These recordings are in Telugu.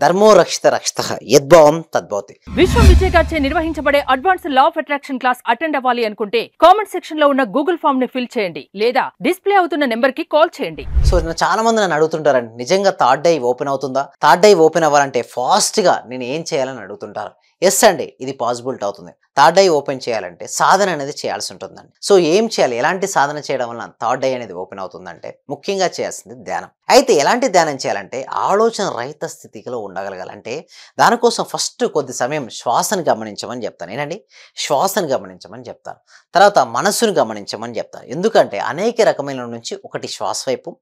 ధర్మో రక్షిత రక్షిత యద్భావం తద్భవతి. విశ్వం విజయ్ గారిచే నిర్వహించబడే advance law of attraction class attend అవ్వాలి అనుకుంటే కామెంట్ సెక్షన్ లో ఉన్న గూగుల్ ఫామ్ ని ఫిల్ చేయండి లేదా డిస్ప్లే అవుతున్న నెంబర్ కి కాల్ చేయండి. సో చాలా మంది నన్ను అడుగుతుంటారండి, నిజంగా థర్డ్ ఐ ఓపెన్ అవుతుందా? థర్డ్ ఐ ఓపెన్ అవ్వాలంటే ఫాస్ట్ గా నేను ఏం చేయాలని అడుగుతుంటారు. ఎస్ అండి, ఇది పాసిబిలిటీ అవుతుంది. థర్డ్ ఐ ఓపెన్ చేయాలంటే సాధన అనేది చేయాల్సి ఉంటుందండి. సో ఏం చేయాలి, ఎలాంటి సాధన చేయడం వల్ల థర్డ్ ఐ అనేది ఓపెన్ అవుతుందంటే ముఖ్యంగా చేయాల్సింది ధ్యానం. అయితే ఎలాంటి ధ్యానం చేయాలంటే ఆలోచన రహిత స్థితిలో ఉండగలగాలంటే దానికోసం ఫస్ట్ కొద్ది సమయం శ్వాసను గమనించమని చెప్తాను. ఏంటండి, శ్వాసను గమనించమని చెప్తాను. తర్వాత మనసును గమనించమని చెప్తాను. ఎందుకంటే అనేక రకమైన నుంచి ఒకటి శ్వాస వైపు,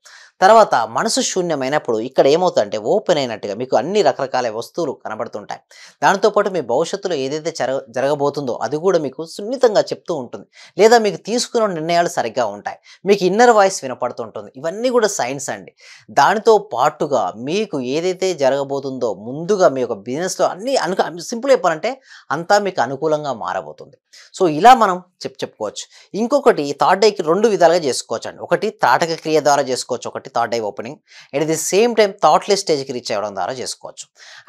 తర్వాత మనసు శూన్యమైనప్పుడు ఇక్కడ ఏమవుతుందంటే ఓపెన్ అయినట్టుగా మీకు అన్ని రకరకాల వస్తువులు కనబడుతుంటాయి. దాంతోపాటు మీ భవిష్యత్తులో ఏదైతే జరగబోతుందో అది కూడా మీకు సున్నితంగా చెప్తూ ఉంటుంది. లేదా మీకు తీసుకున్న నిర్ణయాలు సరిగ్గా ఉంటాయి. మీకు ఇన్నర్ వాయిస్ వినపడుతుంటుంది. ఇవన్నీ కూడా సైన్స్ అండి. దానితో పాటుగా మీకు ఏదైతే జరగబోతుందో ముందుగా మీ యొక్క బిజినెస్లో అన్ని సింపుల్ చెప్పాలంటే అంతా మీకు అనుకూలంగా మారబోతుంది. సో ఇలా మనం చెప్పుకోవచ్చు. ఇంకొకటి థర్డ్ ఐకి రెండు విధాలుగా చేసుకోవచ్చు అండి. ఒకటి త్రాటక క్రియ ద్వారా చేసుకోవచ్చు, ఒకటి third eye opening. At the same time thoughtless స్టేజ్కి రీచ్ అవ్వడం ద్వారా చేసుకోవచ్చు.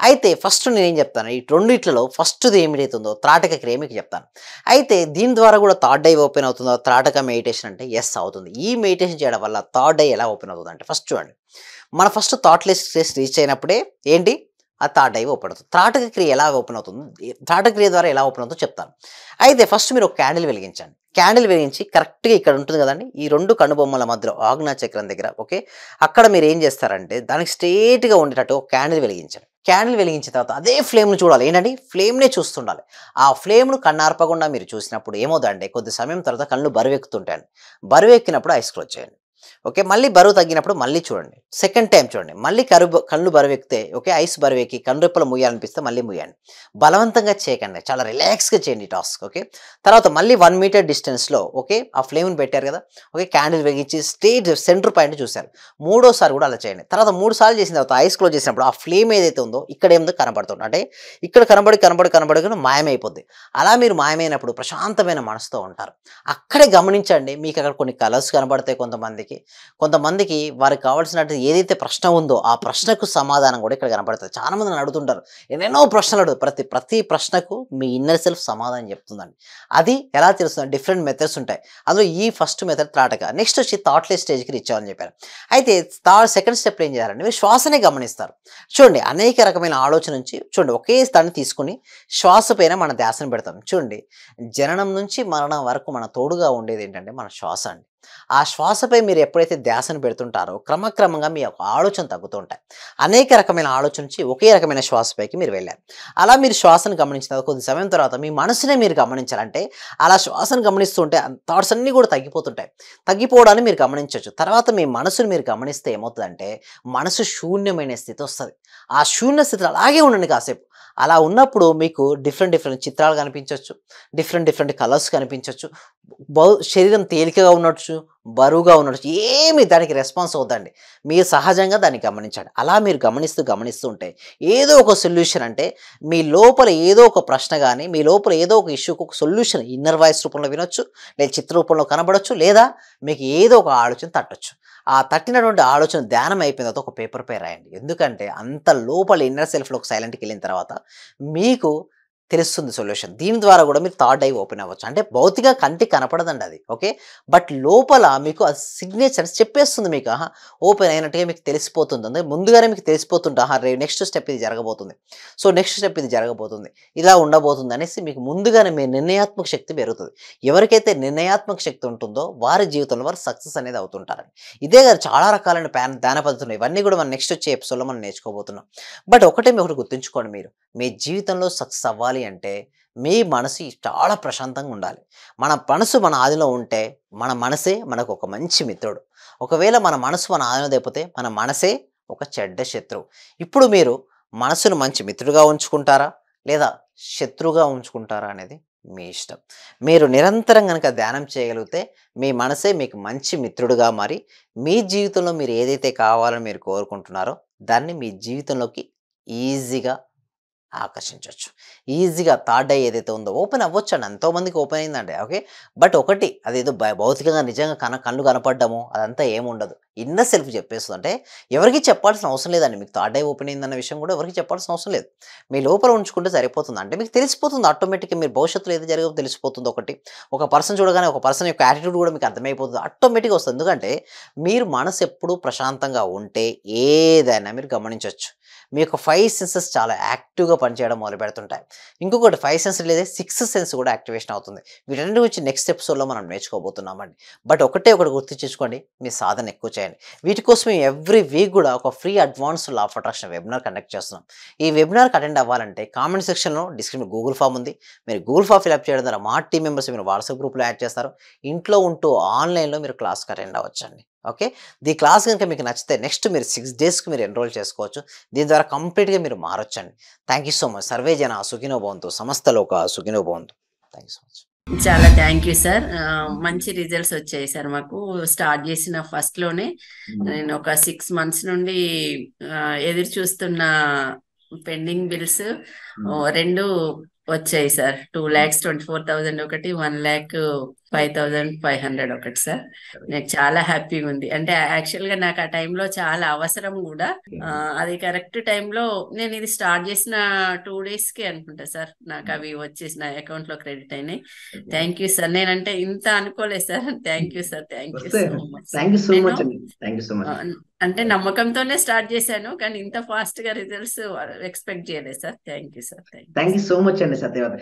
అయితే ఫస్ట్ నేనేం చెప్తాను, ఈ రెండిట్లలో ఫస్ట్ది ఏమిటైతుందో త్రాటక క్రియ మీకు చెప్తాను. అయితే దీని ద్వారా కూడా థర్డ్ ఐ ఓపెన్ అవుతుందో త్రాటక మెడిటేషన్ అంటే ఎస్ అవుతుంది. ఈ మెడిటేషన్ చేయడం వల్ల థర్డ్ ఐ ఎలా ఓపెన్ అవుతుంది అంటే ఫస్ట్ చూడండి, మన ఫస్ట్ థాట్లెస్ స్టేజ్ రీచ్ అయినప్పుడే ఏంటి ఆ థర్డ్ ఐ ఓపెన్ అవుతుంది. త్రాటక క్రియ ఎలా ఓపెన్ అవుతుంది, త్రాటక క్రియ ద్వారా ఎలా ఓపెన్ అవుతుందో చెప్తాను. అయితే ఫస్ట్ మీరు ఒక క్యాండిల్ వెలిగించండి. క్యాండిల్ వెలిగించి కరెక్ట్గా ఇక్కడ ఉంటుంది కదండి, ఈ రెండు కనుబొమ్మల మధ్యలో ఆగ్నా చక్రం దగ్గర, ఓకే, అక్కడ మీరు ఏం చేస్తారంటే దానికి స్ట్రేట్గా ఉండేటట్టు ఒక క్యాండిల్ వెలిగించండి. క్యాండిల్ వెలిగించిన తర్వాత అదే ఫ్లేమ్ను చూడాలి. ఏంటండి, ఫ్లేమ్నే చూస్తుండాలి. ఆ ఫ్లేమ్ను కన్నార్పకుండా మీరు చూసినప్పుడు ఏమవుతుందంటే కొద్ది సమయం తర్వాత కళ్ళు బరువెక్కుతుంటాయండి. బరువెక్కినప్పుడు ఐస్ క్లోజ్ చేయండి. ఓకే, మళ్ళీ బరువు తగ్గినప్పుడు మళ్ళీ చూడండి. సెకండ్ టైం చూడండి, మళ్ళీ కళ్ళు బరువెక్కితే, ఓకే, ఐస్ బరువెక్కి కనురెప్పలు ముయ్యాలనిపిస్తే మళ్ళీ ముయ్యండి. బలవంతంగా చేయకండి, చాలా రిలాక్స్గా చేయండి టాస్క్. ఓకే, తర్వాత మళ్ళీ 1 మీటర్ డిస్టెన్స్లో, ఓకే, ఆ ఫ్లేమ్ని పెట్టారు కదా, ఓకే, క్యాండిల్ వెలిగించి స్ట్రేట్ సెంటర్ పాయింట్ చూశారు. మూడోసారి కూడా అలా చేయండి. తర్వాత 3 సార్లు చేసిన తర్వాత ఐస్ క్లోజ్ చేసినప్పుడు ఆ ఫ్లేమ్ ఏదైతే ఉందో ఇక్కడ ఏముందో కనబడుతుంది, అంటే ఇక్కడ కనబడి మాయమైపోద్ది. అలా మీరు మాయమైనప్పుడు ప్రశాంతమైన మనసుతో ఉంటారు. అక్కడే గమనించండి, మీకు అక్కడ కొన్ని కలర్స్ కనబడతాయి. కొంతమందికి వారికి కావాల్సినట్టు ఏదైతే ప్రశ్న ఉందో ఆ ప్రశ్నకు సమాధానం కూడా ఇక్కడ కనబడుతుంది. చాలా మంది నన్ను అడుగుతుంటారు, ఎన్నెన్నో ప్రశ్నలు అడుగు, ప్రతి ప్రశ్నకు మీ ఇన్నర్ సెల్ఫ్ సమాధానం చెప్తుందండి. అది ఎలా తెలుస్తుంది, డిఫరెంట్ మెథడ్స్ ఉంటాయి. అందులో ఈ ఫస్ట్ మెథడ్ త్రాటక. నెక్స్ట్ వచ్చి థాట్లెస్ స్టేజ్కి రీచ్ అవ్వాలని చెప్పారు. అయితే సెకండ్ స్టెప్ ఏం చేయాలంటే మీరు శ్వాసనే గమనిస్తారు. చూడండి, అనేక రకమైన ఆలోచన నుంచి చూడండి ఒకే దాన్ని తీసుకుని శ్వాస పైన మన ధ్యాసను పెడతాం. చూడండి, జననం నుంచి మరణం వరకు మన తోడుగా ఉండేది ఏంటంటే మన శ్వాస అండి. ఆ శ్వాసపై మీరు ఎప్పుడైతే ధ్యాసను పెడుతుంటారో క్రమక్రమంగా మీ యొక్క ఆలోచన తగ్గుతూ ఉంటాయి. అనేక రకమైన ఆలోచన నుంచి ఒకే రకమైన శ్వాసపైకి మీరు వెళ్ళారు. అలా మీరు శ్వాసను గమనించిన కొద్ది సమయం తర్వాత మీ మనసునే మీరు గమనించాలంటే అలా శ్వాసను గమనిస్తుంటే థాట్స్ అన్నీ కూడా తగ్గిపోతుంటాయి. తగ్గిపోవడాన్ని మీరు గమనించవచ్చు. తర్వాత మీ మనసుని మీరు గమనిస్తే ఏమవుతుందంటే మనసు శూన్యమైన స్థితి వస్తుంది. ఆ శూన్య స్థితిలో అలాగే ఉండండి కాసేపు. అలా ఉన్నప్పుడు మీకు డిఫరెంట్ చిత్రాలు కనిపించవచ్చు, డిఫరెంట్ కలర్స్ కనిపించవచ్చు. శరీరం తేలికగా ఉండొచ్చు, బరువుగా ఉండొచ్చు, ఏమి దానికి రెస్పాన్స్ అవుతుందండి. మీరు సహజంగా దాన్ని గమనించండి. అలా మీరు గమనిస్తూ ఉంటే ఏదో ఒక సొల్యూషన్, అంటే మీ లోపల ఏదో ఒక ప్రశ్న కానీ మీ లోపల ఏదో ఒక ఇష్యూకి ఒక సొల్యూషన్ ఇన్నర్ వాయిస్ రూపంలో వినొచ్చు, లేదా చిత్ర రూపంలో కనబడవచ్చు, లేదా మీకు ఏదో ఒక ఆలోచన తట్టొచ్చు. ఆ తట్టినటువంటి ఆలోచన ధ్యానం అయిపోయిన తర్వాత ఒక పేపర్ పై రాయండి. ఎందుకంటే అంత లోపల ఇన్నర్ సెల్ఫ్లోకి సైలెంట్కి వెళ్ళిన తర్వాత మీకు తెలుస్తుంది సొల్యూషన్. దీని ద్వారా కూడా మీరు థర్డ్ ఐ ఓపెన్ అవ్వచ్చు. అంటే భౌతిక కంటికి కనపడదండి అది, ఓకే, బట్ లోపల మీకు ఆ సిగ్నేచర్స్ చెప్పేస్తుంది. మీకు ఓపెన్ అయినట్టుగా మీకు తెలిసిపోతుంది. అంటే ముందుగానే మీకు తెలిసిపోతుంటే నెక్స్ట్ స్టెప్ ఇది జరగబోతుంది, సో నెక్స్ట్ స్టెప్ ఇది జరగబోతుంది, ఇలా ఉండబోతుంది అనేసి మీకు ముందుగానే మీ నిర్ణయాత్మక శక్తి పెరుగుతుంది. ఎవరికైతే నిర్ణయాత్మక శక్తి ఉంటుందో వారి జీవితంలో వారు సక్సెస్ అనేది అవుతుంటారండి. ఇదే కాదు, చాలా రకాలైన ధ్యాన పద్ధతులు ఇవన్నీ కూడా మనం నెక్స్ట్ వచ్చే ఎపిసోడ్లో మనం నేర్చుకోబోతున్నాం. బట్ ఒకటి గుర్తుంచుకోండి, మీరు మీ జీవితంలో సక్సెస్ అవ్వాలి అంటే మీ మనసు చాలా ప్రశాంతంగా ఉండాలి. మన మనసు మన ఆదిలో ఉంటే మన మనసే మనకు ఒక మంచి మిత్రుడు. ఒకవేళ మన మనసు మన ఆదిలో లేకపోతే మన మనసే ఒక చెడ్డ శత్రువు. ఇప్పుడు మీరు మనసును మంచి మిత్రుడుగా ఉంచుకుంటారా లేదా శత్రువుగా ఉంచుకుంటారా అనేది మీ ఇష్టం. మీరు నిరంతరం కనుక ధ్యానం చేయగలిగితే మీ మనసే మీకు మంచి మిత్రుడుగా మారి మీ జీవితంలో మీరు ఏదైతే కావాలని మీరు కోరుకుంటున్నారో దాన్ని మీ జీవితంలోకి ఈజీగా ఆకర్షించవచ్చు. ఈజీగా థర్డ్ ఐ ఏదైతే ఉందో ఓపెన్ అవ్వచ్చు అండి. ఎంతోమందికి ఓపెన్ అయిందండి, ఓకే, బట్ ఒకటి అదేదో భౌతికంగా నిజంగా కళ్ళు కనపడ్డము అదంతా ఏముండదు. ఇన్నర్ సెల్ఫ్ చెప్పేస్తుంది. అంటే ఎవరికీ చెప్పాల్సిన అవసరం లేదండి. మీకు థర్డ్ ఐ ఓపెన్ అయిందన్న విషయం కూడా ఎవరికీ చెప్పాల్సిన అవసరం లేదు. మీ లోపల ఉంచుకుంటే సరిపోతుంది. అంటే మీకు తెలిసిపోతుంది ఆటోమేటిక్‌గా మీరు భవిష్యత్తులో ఏది జరగదో తెలిసిపోతుంది ఒకటి. ఒక పర్సన్ చూడగానే ఒక పర్సన్ యొక్క యాటిట్యూడ్ కూడా మీకు అర్థమైపోతుంది. ఆటోమేటిక్‌గా వస్తుంది. ఎందుకంటే మీరు మనసు ఎప్పుడు ప్రశాంతంగా ఉంటే ఏదైనా మీరు గమనించొచ్చు. మీ యొక్క 5 సెన్సెస్ చాలా యాక్టివ్‌గా పనిచేయడం మొదలుపెడుతుంటాయి. ఇంకొకటి 5 సెన్స్ లేదా 6 సెన్స్ కూడా యాక్టివేషన్ అవుతుంది. వీటన్నిటి గురించి నెక్స్ట్ ఎపిసోడ్‌లో మనం నేర్చుకోబోతున్నామండి. బట్ ఒకటే ఒకటి గుర్తుంచుకోండి. మీ సాధన ఎక్కువ చేయండి. వీటి కోసం మేము ఎవ్రీ వీక్ కూడా ఒక free advanced law of attraction webinar conduct చేస్తున్నాం. ఈ వెబినార్‌కి అటెండ్ అవ్వాలంటే కామెంట్ సెక్షన్‌లో డిస్క్రిప్షన్‌లో గూగుల్ ఫామ్ ఉంది. మీరు గూగుల్ ఫామ్ ఫిలప్ చేయడం ద్వారా మా టీమ్ మెంబర్స్ మీరు వాట్సాప్ గ్రూప్‌లో యాడ్ చేస్తారు. ఇంట్లో ఉంటూ ఆన్‌లైన్‌లో మీరు క్లాస్‌కి అటెండ్ అవ్వచ్చండి. ఓకే. ఈ క్లాస్ గనుక మీకు నచ్చితే నెక్స్ట్ మీరు 6 డేస్‌కి మీరు ఎన్రోల్ చేసుకోవచ్చు. దీని ద్వారా కంప్లీట్‌గా మీరు మారొచ్చండి. Thank you so much. సర్వే జన సుఖినో భవంతు. సమస్త లోక సుఖినో భవంతు. Thank you so much. చాలా థ్యాంక్ యూ సార్. మంచి రిజల్ట్స్ వచ్చాయి సార్. మాకు స్టార్ట్ చేసిన ఫస్ట్ లోనే నేను ఒక 6 మంత్స్ నుండి ఎదురు చూస్తున్న పెండింగ్ బిల్స్ 2 వచ్చాయి సార్. 2,24,000 ఒకటి, 1,05,500 ఒకటి సార్. నాకు చాలా హ్యాపీగా ఉంది. అంటే యాక్చువల్ గా నాకు ఆ టైంలో చాలా అవసరం కూడా. అది కరెక్ట్ టైంలో నేను ఇది స్టార్ట్ చేసిన 2 days కి అనుకుంటా సార్ నాకు అవి వచ్చేసి నా అకౌంట్ లో క్రెడిట్ అయినాయి. Thank you sir. నేనంటే ఇంత అనుకోలేదు sir. Thank you sir. Thank you so much. Thank you so నేను మచ్ అండి. Thank you so much. అంటే నమ్మకంతోనే స్టార్ట్ చేశాను, కానీ ఇంత ఫాస్ట్ గా రిజల్ట్స్ ఎక్స్పెక్ట్ చేయలేదు sir. Thank you sir. Thank you so much అండి సత్యవతి.